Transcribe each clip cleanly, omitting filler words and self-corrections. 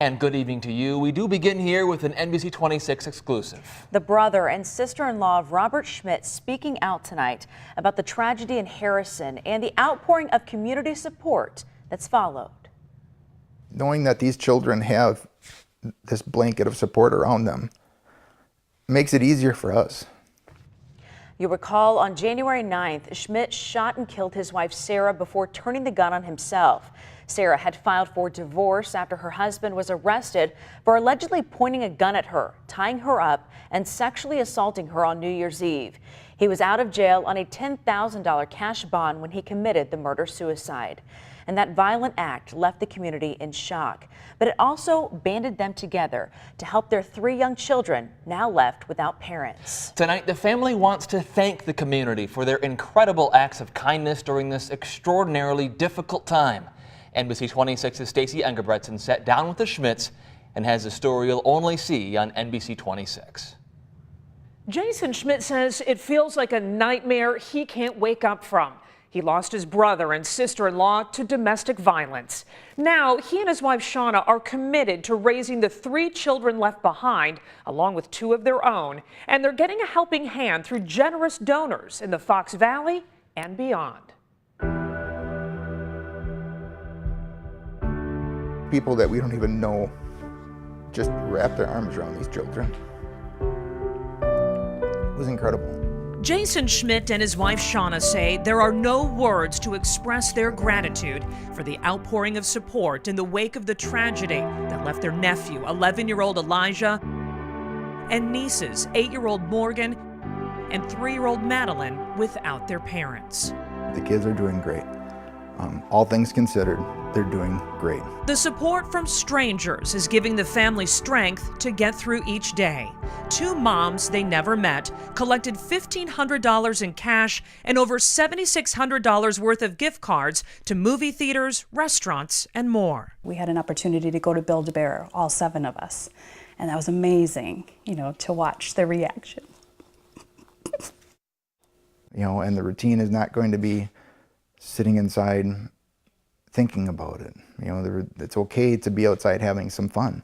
And good evening to you. We do begin here with an NBC 26 exclusive. The brother and sister-in-law of Robert Schmidt speaking out tonight about the tragedy in Harrison and the outpouring of community support that's followed. Knowing that these children have this blanket of support around them makes it easier for us. You recall on January 9th, Schmidt shot and killed his wife Sarah before turning the gun on himself. Sarah had filed for divorce after her husband was arrested for allegedly pointing a gun at her, tying her up, and sexually assaulting her on New Year's Eve. He was out of jail on a $10,000 cash bond when he committed the murder-suicide. And that violent act left the community in shock. But it also banded them together to help their 3 young children now left without parents. Tonight, the family wants to thank the community for their incredible acts of kindness during this extraordinarily difficult time. NBC 26's Stacey Engebretson sat down with the Schmidts and has a story you'll only see on NBC 26. Jason Schmidt says it feels like a nightmare he can't wake up from. He lost his brother and sister-in-law to domestic violence. Now, he and his wife Shauna are committed to raising the 3 children left behind, along with 2 of their own, and they're getting a helping hand through generous donors in the Fox Valley and beyond. People that we don't even know just wrap their arms around these children. It was incredible. Jason Schmidt and his wife Shauna say there are no words to express their gratitude for the outpouring of support in the wake of the tragedy that left their nephew, 11-year-old Elijah, and nieces, 8-year-old Morgan and 3-year-old Madeline, without their parents. The kids are doing great. All things considered, they're doing great. The support from strangers is giving the family strength to get through each day. 2 moms they never met collected $1,500 in cash and over $7,600 worth of gift cards to movie theaters, restaurants, and more. We had an opportunity to go to Build-A-Bear, all 7 of us, and that was amazing, to watch the reaction. And the routine is not going to be sitting inside thinking about it. It's okay to be outside having some fun.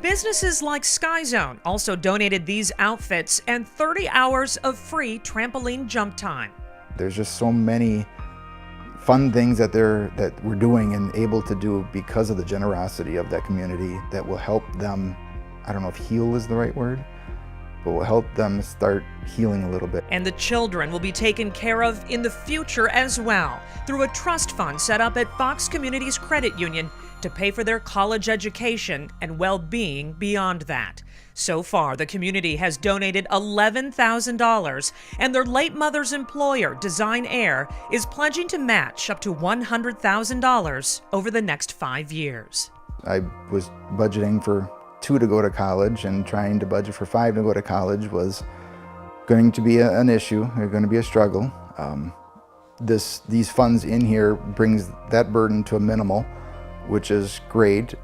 Businesses like Sky Zone also donated these outfits and 30 hours of free trampoline jump time. There's just so many fun things that we're doing and able to do because of the generosity of that community that will help them, I don't know if heal is the right word, but will help them start healing a little bit. And the children will be taken care of in the future as well through a trust fund set up at Fox Communities Credit Union to pay for their college education and well-being beyond that. So far, the community has donated $11,000, and their late mother's employer, Design Air, is pledging to match up to $100,000 over the next 5 years. I was budgeting for 2 to go to college, and trying to budget for 5 to go to college was going to be an issue, going to be a struggle. These funds in here brings that burden to a minimal, which is great.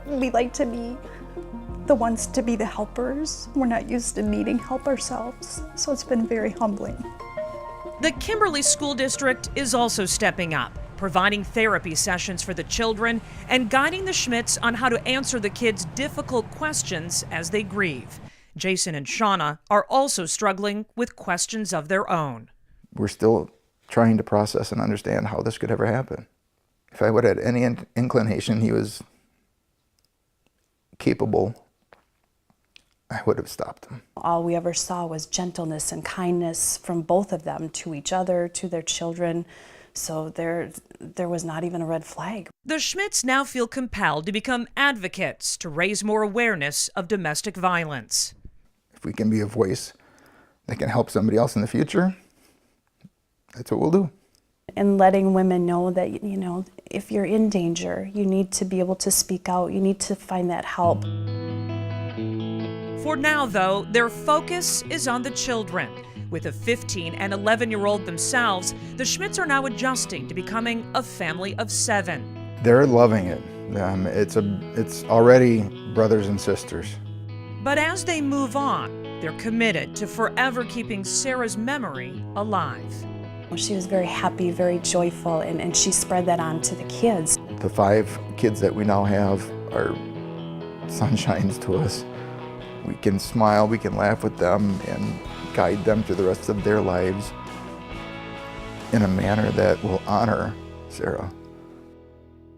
We like to be the ones to be the helpers. We're not used to needing help ourselves, so it's been very humbling. The Kimberly School District is also stepping up, providing therapy sessions for the children and guiding the Schmidts on how to answer the kids' difficult questions as they grieve. Jason and Shauna are also struggling with questions of their own. We're still trying to process and understand how this could ever happen. If I would have had any inclination he was capable, I would have stopped him. All we ever saw was gentleness and kindness from both of them to each other, to their children. So there was not even a red flag. The Schmidts now feel compelled to become advocates to raise more awareness of domestic violence. If we can be a voice that can help somebody else in the future, that's what we'll do. And letting women know that, if you're in danger, you need to be able to speak out. You need to find that help. For now, though, their focus is on the children. With a 15 and 11-year-old themselves, the Schmidts are now adjusting to becoming a family of 7. They're loving it. It's already brothers and sisters. But as they move on, they're committed to forever keeping Sarah's memory alive. She was very happy, very joyful, and she spread that on to the kids. The 5 kids that we now have are sunshines to us. We can smile, we can laugh with them and guide them through the rest of their lives in a manner that will honor Sarah.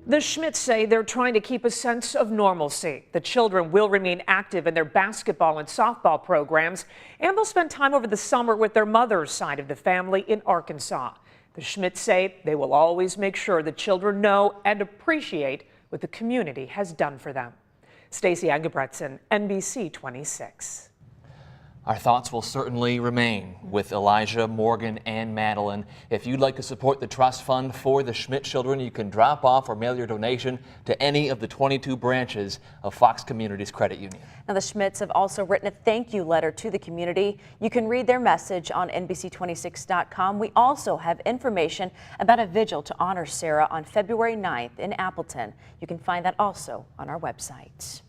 The Schmidts say they're trying to keep a sense of normalcy. The children will remain active in their basketball and softball programs, and they'll spend time over the summer with their mother's side of the family in Arkansas. The Schmidts say they will always make sure the children know and appreciate what the community has done for them. Stacey Engebretson, NBC 26. Our thoughts will certainly remain with Elijah, Morgan, and Madeline. If you'd like to support the trust fund for the Schmidt children, you can drop off or mail your donation to any of the 22 branches of Fox Communities Credit Union. Now, the Schmidts have also written a thank you letter to the community. You can read their message on NBC26.com. We also have information about a vigil to honor Sarah on February 9th in Appleton. You can find that also on our website.